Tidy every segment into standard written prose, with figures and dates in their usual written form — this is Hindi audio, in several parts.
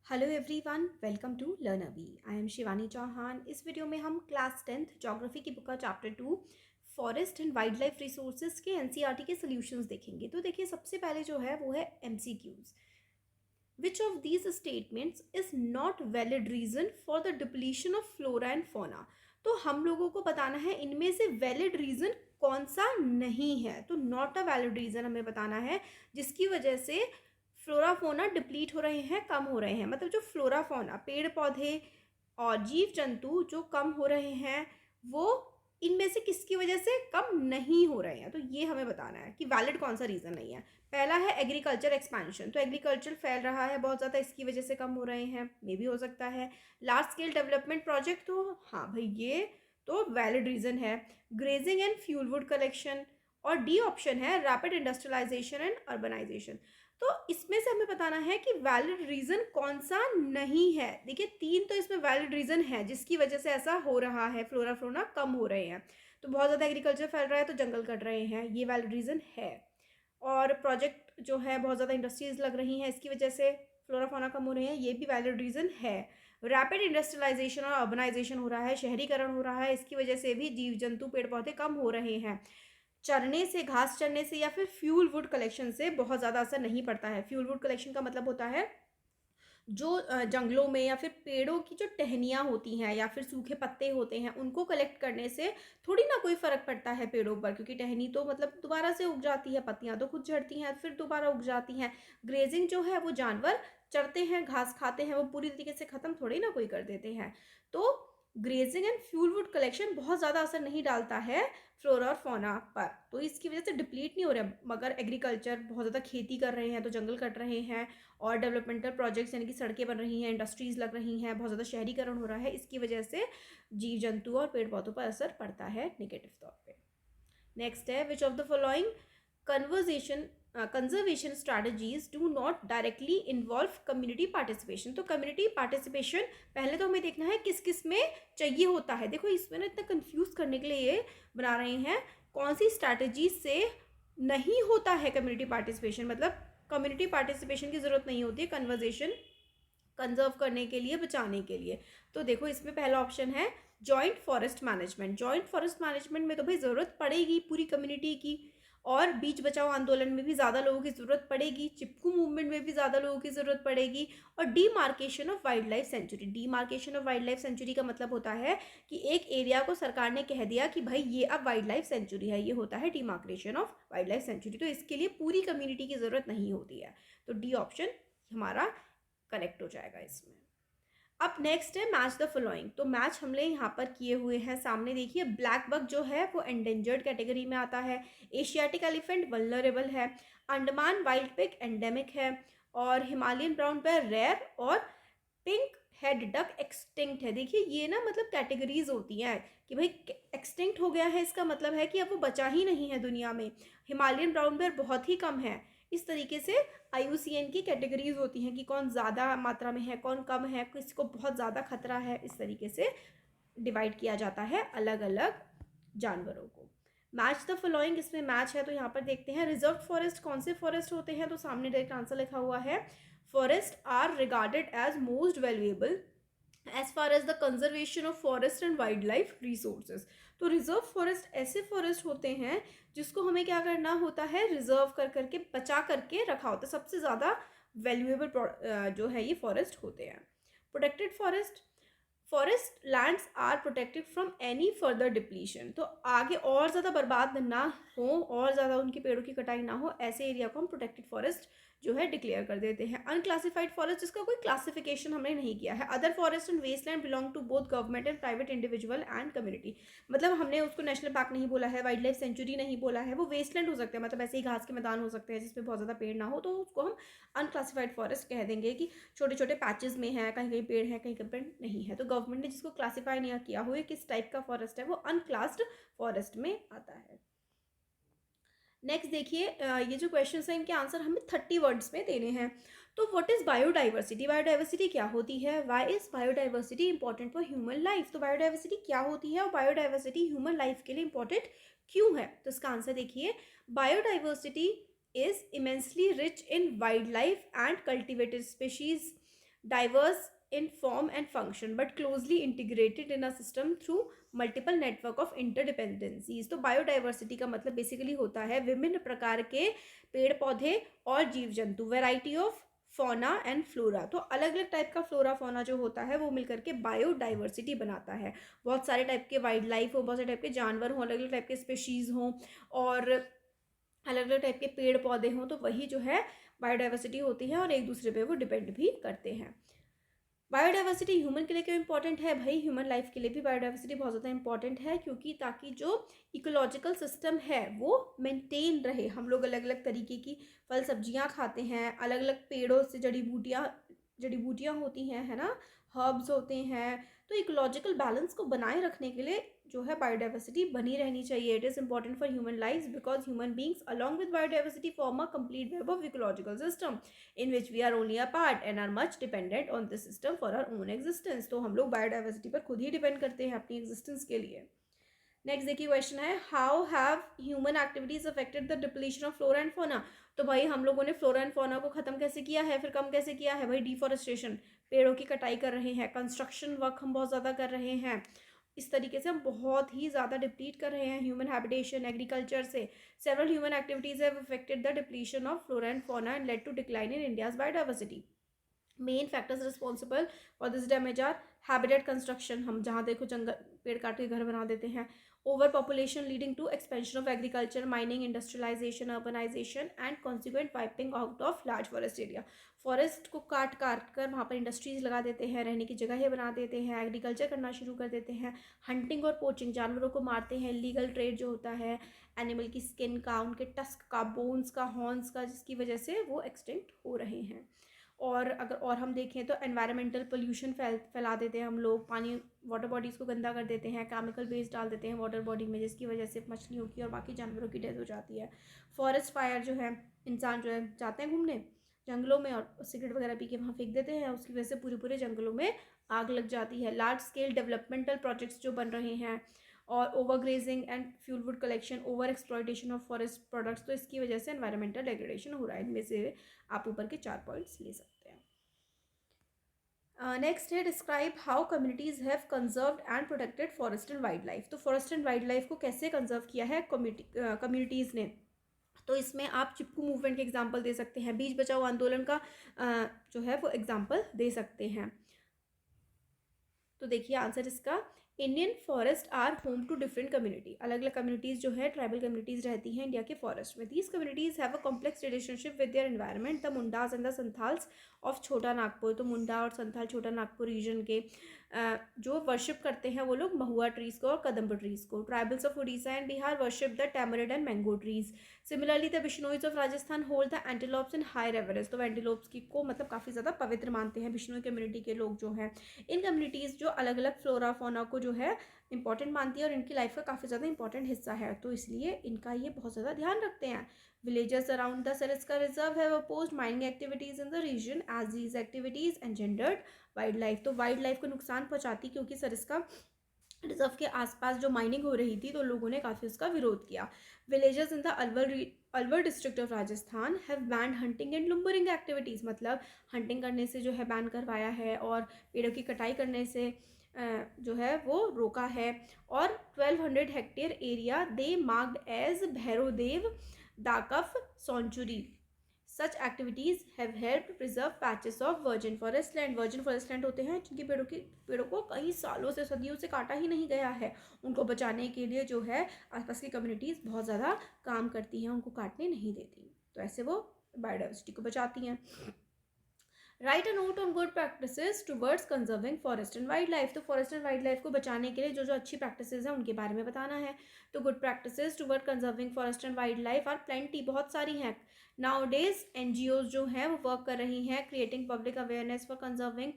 Hello everyone, welcome to learn Abhi. I am Shivani Chauhan. इस वीडियो में हम क्लास 10th ज्योग्राफी की बुक का chapter 2 forest and wildlife resources के एनसीईआरटी के सॉल्यूशंस देखेंगे। तो देखिए, सबसे पहले जो है वो है MCQs. Which of these statements is not valid reason for the depletion of flora and fauna. तो हम लोगों को बताना है इनमें से वैलिड रीजन कौन सा नहीं है। तो नॉट अ वैलिड रीजन हमें बताना है जिसकी वजह से फ्लोरा फोना डिप्लीट हो रहे हैं, कम हो रहे हैं। मतलब जो फ्लोरा फोना पेड़ पौधे और जीव जंतु जो कम हो रहे हैं वो इनमें से किसकी वजह से कम नहीं हो रहे हैं। तो ये हमें बताना है कि वैलिड कौन सा रीज़न नहीं है। पहला है एग्रीकल्चर एक्सपेंशन। तो एग्रीकल्चर फैल रहा है बहुत ज़्यादा, इसकी वजह से कम हो रहे हैं, मे भी हो सकता है। लार्ज स्केल डेवलपमेंट प्रोजेक्ट, तो हाँ भाई ये तो वैलिड रीज़न है। Grazing and fuel wood collection. और डी ऑप्शन है रैपिड इंडस्ट्रियलाइजेशन एंड अर्बनाइजेशन। तो इसमें से हमें बताना है कि वैलिड रीजन कौन सा नहीं है। देखिए, तीन तो इसमें वैलिड रीजन है जिसकी वजह से ऐसा हो रहा है, फ्लोरा फ्लोरा कम हो रहे हैं। तो बहुत ज़्यादा एग्रीकल्चर फैल रहा है तो जंगल कट रहे हैं, ये वैलिड रीजन है। और प्रोजेक्ट जो है बहुत ज़्यादा इंडस्ट्रीज लग रही हैं, इसकी वजह से फ्लोरा फोना कम हो रहे हैं, ये भी वैलिड रीजन है। रैपिड इंडस्ट्रियलाइजेशन और अर्बनाइजेशन हो रहा है, शहरीकरण हो रहा है, इसकी वजह से भी जीव जंतु पेड़ पौधे कम हो रहे हैं। चरने से, घास चरने से या फिर फ्यूल वुड कलेक्शन से बहुत ज़्यादा असर नहीं पड़ता है। फ्यूल वुड कलेक्शन का मतलब होता है जो जंगलों में या फिर पेड़ों की जो टहनियाँ होती हैं या फिर सूखे पत्ते होते हैं उनको कलेक्ट करने से थोड़ी ना कोई फ़र्क पड़ता है पेड़ों पर, क्योंकि टहनी तो मतलब दोबारा से उग जाती है, पत्तियाँ तो खुद झड़ती हैं फिर दोबारा उग जाती हैं। ग्रेजिंग जो है वो जानवर चरते हैं, घास खाते हैं, वो पूरी तरीके से ख़त्म थोड़ी ना कोई कर देते हैं। तो grazing and fuel wood collection बहुत ज़्यादा असर नहीं डालता है फ्लोरा और फौना पर, तो इसकी वजह से डिप्लीट नहीं हो रहा। मगर एग्रीकल्चर बहुत ज़्यादा खेती कर रहे हैं तो जंगल कट रहे हैं, और डेवलपमेंटल प्रोजेक्ट्स यानी कि सड़कें बन रही हैं, इंडस्ट्रीज़ लग रही हैं, बहुत ज़्यादा शहरीकरण हो रहा है, इसकी वजह से जीव जंतु और पेड़ पौधों पर असर पड़ता है नेगेटिव तौर पे। नेक्स्ट है which of the following conversation conservation strategies do not directly involve community participation. तो कम्युनिटी पार्टिसिपेशन पहले तो हमें देखना है किस किस में चाहिए होता है। देखो, इसमें ना इतना कंफ्यूज करने के लिए ये बना रहे हैं कौन सी स्ट्रैटेजी से नहीं होता है कम्युनिटी पार्टिसिपेशन। मतलब कम्युनिटी पार्टिसिपेशन की ज़रूरत नहीं होती है कन्वर्जेशन कंजर्व करने के लिए, बचाने के लिए। तो देखो, इसमें पहला ऑप्शन है joint forest management. Joint forest management में तो भाई ज़रूरत पड़ेगी पूरी कम्युनिटी की, और बीच बचाओ आंदोलन में भी ज़्यादा लोगों की ज़रूरत पड़ेगी, चिपकू मूवमेंट में भी ज़्यादा लोगों की ज़रूरत पड़ेगी। और demarcation of wild life sanctuary. Demarcation of wild life sanctuary का मतलब होता है कि एक एरिया को सरकार ने कह दिया कि भाई ये अब वाइल्ड लाइफ सेंचुरी है, ये होता है demarcation of wild life sanctuary. तो इसके लिए पूरी कम्युनिटी की ज़रूरत नहीं होती है। तो डी ऑप्शन हमारा करेक्ट हो जाएगा इसमें। अब नेक्स्ट है मैच द फॉलोइंग। तो मैच हमने यहाँ पर किए हुए हैं, सामने देखिए। ब्लैक बक जो है वो एंडेंजर्ड कैटेगरी में आता है, एशियाटिक एलिफेंट वल्नरेबल है, अंडमान वाइल्ड पिग एंडेमिक है, और हिमालयन ब्राउन बेयर रेयर, और पिंक हेड डक एक्सटिंक्ट है। देखिए, ये ना मतलब कैटेगरीज होती हैं कि भाई एक्सटिंक्ट हो गया है, इसका मतलब है कि अब वो बचा ही नहीं है दुनिया में। हिमालयन ब्राउन बेयर बहुत ही कम है। इस तरीके से IUCN की कैटेगरीज होती हैं कि कौन ज़्यादा मात्रा में है, कौन कम है, किसको बहुत ज़्यादा खतरा है। इस तरीके से डिवाइड किया जाता है अलग अलग जानवरों को। मैच द फॉलोइंग, इसमें मैच है तो यहाँ पर देखते हैं रिजर्व फॉरेस्ट कौन से फॉरेस्ट होते हैं। तो सामने डायरेक्ट आंसर लिखा हुआ है, forest are regarded as most valuable as far as the conservation of forest and wildlife resources. तो रिजर्व फॉरेस्ट ऐसे फॉरेस्ट होते हैं जिसको हमें क्या करना होता है, रिजर्व कर करके बचा करके रखा होता है। सबसे ज़्यादा वैल्यूएबल जो है ये फॉरेस्ट होते हैं। Protected forest, forest lands are protected from any further depletion. तो आगे और ज़्यादा बर्बाद ना हो और ज़्यादा उनके पेड़ों की कटाई ना हो, ऐसे एरिया को हम प्रोटेक्टेड फॉरेस्ट जो है डिक्लेयर कर देते हैं। अनक्लासिफाइड फॉरेस्ट, जिसका कोई क्लासिफिकेशन हमने नहीं किया है। Other forest and wasteland belong to both government and private individual and community. मतलब हमने उसको नेशनल पार्क नहीं बोला है, वाइल्ड लाइफ सेंचुरी नहीं बोला है, वो वेस्टलैंड हो सकते हैं, मतलब ऐसे ही घास के मैदान हो सकते हैं जिसमें बहुत ज़्यादा पेड़ ना हो, तो उसको हम अनक्लासिफाइड फॉरेस्ट कह देंगे कि छोटे छोटे पैचेस में है, कहीं कहीं पेड़ है, कहीं कहीं पेड़ नहीं है। तो गवर्नमेंट ने जिसको क्लासीफाई नहीं किया हुआ किस टाइप का फॉरेस्ट है, वो अनक्लास्ड फॉरेस्ट में आता है। नेक्स्ट देखिए, ये जो क्वेश्चन है इनके आंसर हमें 30 वर्ड्स में देने हैं। तो व्हाट इज बायोडाइवर्सिटी? बायोडाइवर्सिटी क्या होती है? Why is biodiversity important for human life? तो बायोडाइवर्सिटी क्या होती है और बायोडाइवर्सिटी ह्यूमन लाइफ के लिए इंपॉर्टेंट क्यों है? तो इसका आंसर देखिए, biodiversity is immensely rich in wild life and cultivated species diverse in form and function but closely integrated in a system through multiple network of interdependencies. तो बायोडाइवर्सिटी का मतलब बेसिकली होता है विभिन्न प्रकार के पेड़ पौधे और जीव जंतु, वेराइटी ऑफ फोना एंड फ्लोरा। तो अलग अलग टाइप का फ्लोरा फोना जो होता है वो मिलकर के बायोडाइवर्सिटी बनाता है। बहुत सारे टाइप के वाइल्ड लाइफ हो, बहुत सारे टाइप के जानवर हों, अलग अलग टाइप के स्पेशीज़ हों और अलग अलग टाइप के पेड़ पौधे हों, तो वही जो है बायोडाइवर्सिटी होती है और एक दूसरे पे वो डिपेंड भी करते हैं। बायोडाइवर्सिटी ह्यूमन के लिए क्यों इंपॉर्टेंट है भाई? ह्यूमन लाइफ के लिए भी बायोडाइवर्सिटी बहुत ज़्यादा इंपॉर्टेंट है, क्योंकि ताकि जो इकोलॉजिकल सिस्टम है वो मेंटेन रहे। हम लोग अलग अलग तरीके की फल सब्जियां खाते हैं, अलग अलग पेड़ों से जड़ी बूटियाँ होती हैं, है ना, हर्ब्स होते हैं। तो इकोलॉजिकल बैलेंस को बनाए रखने के लिए जो है बायोडाइवर्सिटी बनी रहनी चाहिए। It is important for human life because human beings along with biodiversity form a complete web of ecological system in which we are only a part and are much dependent on this system for our own existence। तो हम लोग बायोडाइवर्सिटी पर खुद ही डिपेंड करते हैं अपनी एग्जिस्टेंस के लिए। नेक्स्ट देखिए क्वेश्चन है, how have human activities affected the depletion of flora and fauna. तो भाई हम लोगों ने फ्लोरा एंड फोना को खत्म कैसे किया है, फिर कम कैसे किया है भाई? डिफॉरेस्टेशन, पेड़ों की कटाई कर रहे हैं, कंस्ट्रक्शन वर्क हम बहुत ज़्यादा कर रहे हैं, इस तरीके से हम बहुत ही ज़्यादा डिप्लीट कर रहे हैं ह्यूमन हैबिटेशन, एग्रीकल्चर से। Several human activities have affected the depletion of flora and fauna and led to decline in India's biodiversity. Main factors responsible for this damage are habitat construction, हम जहाँ देखो जंगल पेड़ काट के घर बना देते हैं, overpopulation leading to expansion of agriculture, mining, industrialisation, urbanisation and consequent wiping out of large forest area. Forest को काट कर वहाँ पर इंडस्ट्रीज लगा देते हैं, रहने की जगह बना देते हैं, एग्रीकल्चर करना शुरू कर देते हैं, हंटिंग और पोचिंग, जानवरों को मारते हैं, लीगल ट्रेड जो होता है एनिमल की स्किन का, उनके टस्क का, बोन्स का, हॉर्न्स का, जिसकी वजह से वो एक्सटिंक्ट हो रहे हैं। और अगर और हम देखें तो एनवायरमेंटल पोल्यूशन फैला देते हैं हम लोग, पानी वाटर बॉडीज़ को गंदा कर देते हैं, केमिकल वेस्ट डाल देते हैं वाटर बॉडी में, जिसकी वजह से मछलियों की और बाकी जानवरों की डेथ हो जाती है। फॉरेस्ट फायर जो है, इंसान जो है जाते हैं घूमने जंगलों में और सिगरेट वगैरह पी के वहाँ फेंक देते हैं, उसकी वजह से पूरे पूरे जंगलों में आग लग जाती है। लार्ज स्केल डेवलपमेंटल प्रोजेक्ट्स जो बन रहे हैं और over grazing and fuel wood collection, over exploitation of forest products, तो इसकी वजह से एनवायरमेंटल डेग्रेडेशन हो रहा है। इनमें से आप ऊपर के 4 पॉइंट्स ले सकते हैं। नेक्स्ट है, describe how communities have conserved and protected forest and wildlife. तो फॉरेस्ट एंड वाइल्ड लाइफ को कैसे कंजर्व किया है कम्युनिटीज़ ने? तो इसमें आप चिपकू मूवमेंट के एग्जाम्पल दे सकते हैं, बीज बचाओ आंदोलन का जो है वो एग्जाम्पल दे सकते हैं। तो देखिए आंसर इसका, Indian forest are home to different community. अलग अलग कम्युनिटीज़ जो है, ट्राइबल कम्युनिटीज़ रहती हैं इंडिया के फॉरेस्ट में। These communities have a complex relationship with their environment. The Mundas and the Santhals of छोटा नागपुर, तो मुंडा और संथाल छोटा नागपुर रीजन के जो वर्शिप करते हैं वो लोग महुआ ट्रीज़ को और कदम्ब ट्रीज़ को। Tribals of Orissa and Bihar worship the tamarind and mango trees. Similarly the Bishnois of Rajasthan hold the antelopes in high reverence. तो एंटीलोप्स की को मतलब काफ़ी ज़्यादा पवित्र मानते हैं बिश्नोई कम्युनिटी के लोग जो हैं। इन कम्युनिटीज़ जो अलग अलग फ्लोरा फोना को जो है इंपॉर्टेंट मानती है और इनकी लाइफ का काफ़ी ज़्यादा इंपॉर्टेंट हिस्सा है, तो इसलिए इनका ये बहुत ज़्यादा ध्यान रखते हैं। Villagers around the Sariska reserve have opposed mining activities in the region as these activities endangered wildlife. तो वाइल्ड लाइफ को नुकसान पहुंचाती, क्योंकि सरिस्का रिजर्व के आसपास जो माइनिंग हो रही थी तो लोगों ने काफ़ी उसका विरोध किया। Villagers in the Alwar district of Rajasthan have banned hunting and लुम्बरिंग activities. मतलब हंटिंग करने से जो है बैन करवाया है और पेड़ों की कटाई करने से जो है वो रोका है। और 1200 hectare area they marked as Bhairodev Dakav Sonchuri. Such activities have help preserve patches of virgin forest land. Virgin forest land होते हैं जिनकी पेड़ों को कई सालों से, सदियों से काटा ही नहीं गया है, उनको बचाने के लिए जो है आसपास की कम्युनिटीज़ बहुत ज़्यादा काम करती हैं, उनको काटने नहीं देती, तो ऐसे वो बायोडाइवर्सिटी को बचाती हैं। Right a note on good practices towards conserving forest and wildlife. तो फॉरेस्ट एंड वाइल्ड लाइफ को बचाने के लिए जो जो अच्छी प्रैक्टिसेस हैं उनके बारे में बताना है। तो good practices toward conserving forest and wildlife are plenty, बहुत सारी हैं। नाउ डेज NGOs जो हैं वो वर्क कर रही हैं creating public awareness for conserving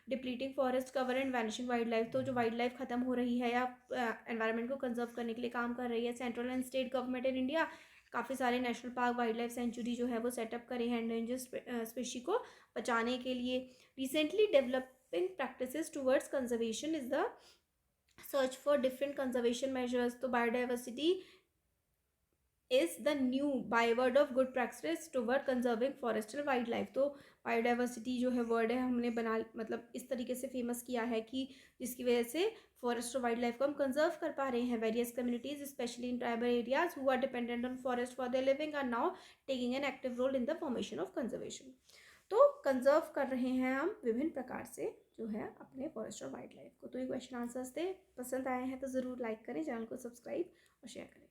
depleting forest cover and vanishing wild life. तो जो वाइल्ड लाइफ खत्म हो रही है या एनवायरनमेंट को कंजर्व करने के लिए काम कर रही है, central and state government in India काफ़ी सारे national park, wild life sanctuary जो है वो सेटअप करे हैं एंडेंजर्ड स्पीशी को बचाने के लिए। Recently developing practices towards conservation is the search for different conservation measures. तो biodiversity is the new byword of good practice toward conserving forest and wildlife. तो बायोडाइवर्सिटी जो है वर्ड है हमने बना मतलब इस तरीके से फेमस किया है कि जिसकी वजह से फॉरेस्ट और वाइल्ड लाइफ को हम कंजर्व कर पा रहे हैं। Various communities specially in tribal areas who are dependent on forest for their living are now taking an active role in the formation of conservation. तो कंजर्व कर रहे हैं हम विभिन्न प्रकार से जो है अपने फॉरेस्ट और वाइल्ड लाइफ को। तो ये क्वेश्चन आंसर्स थे, पसंद आए हैं तो ज़रूर लाइक करें, चैनल को सब्सक्राइब और शेयर करें।